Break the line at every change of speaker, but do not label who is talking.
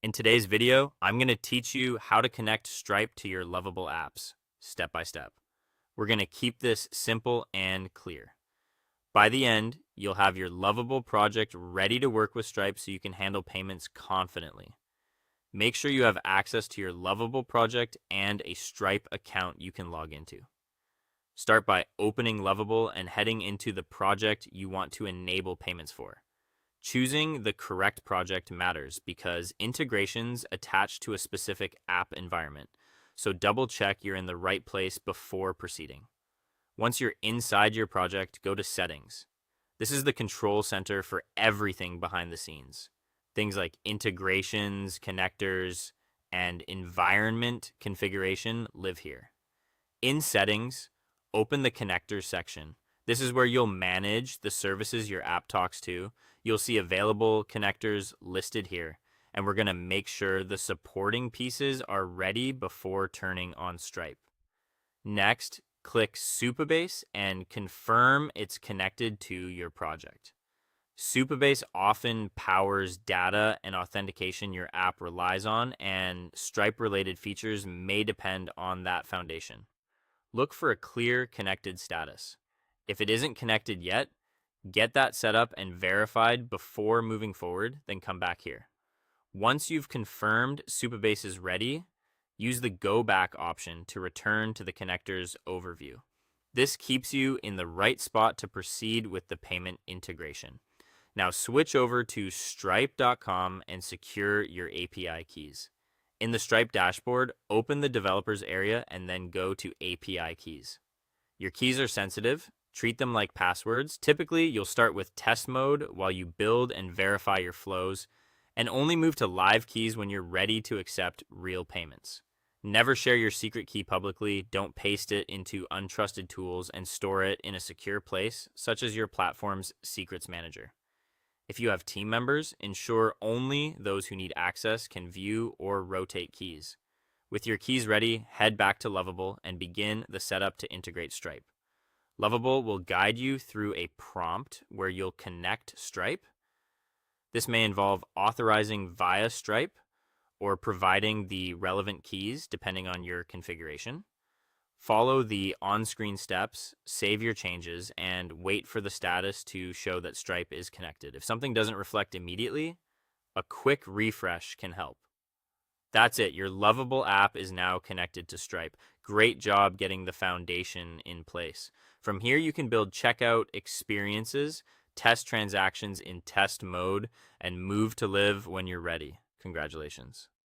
In today's video, I'm going to teach you how to connect Stripe to your Lovable apps, step by step. We're going to keep this simple and clear. By the end, you'll have your Lovable project ready to work with Stripe so you can handle payments confidently. Make sure you have access to your Lovable project and a Stripe account you can log into. Start by opening Lovable and heading into the project you want to enable payments for. Choosing the correct project matters because integrations attach to a specific app environment, so double check you're in the right place before proceeding. Once you're inside your project, go to Settings. This is the control center for everything behind the scenes. Things like integrations, connectors, and environment configuration live here. In Settings, open the Connectors section. This is where you'll manage the services your app talks to. You'll see available connectors listed here, and we're going to make sure the supporting pieces are ready before turning on Stripe. Next, click supabase and confirm it's connected to your project. Supabase often powers data and authentication your app relies on, and Stripe-related features may depend on that foundation. Look for a clear connected status. If it isn't connected yet, get that set up and verified before moving forward, then come back here. Once you've confirmed Supabase is ready, use the Go Back option to return to the connector's overview. This keeps you in the right spot to proceed with the payment integration. Now switch over to stripe.com and secure your API keys. In the Stripe dashboard, open the developers area and then go to API keys. Your keys are sensitive. Treat them like passwords. Typically, you'll start with test mode while you build and verify your flows, and only move to live keys when you're ready to accept real payments. Never share your secret key publicly. Don't paste it into untrusted tools and store it in a secure place, such as your platform's secrets manager. If you have team members, ensure only those who need access can view or rotate keys. With your keys ready, head back to Lovable and begin the setup to integrate Stripe. Lovable will guide you through a prompt where you'll connect Stripe. This may involve authorizing via Stripe or providing the relevant keys depending on your configuration. Follow the on-screen steps, save your changes, and wait for the status to show that Stripe is connected. If something doesn't reflect immediately, a quick refresh can help. That's it. Your Lovable app is now connected to Stripe. Great job getting the foundation in place. From here, you can build checkout experiences, test transactions in test mode, and move to live when you're ready. Congratulations.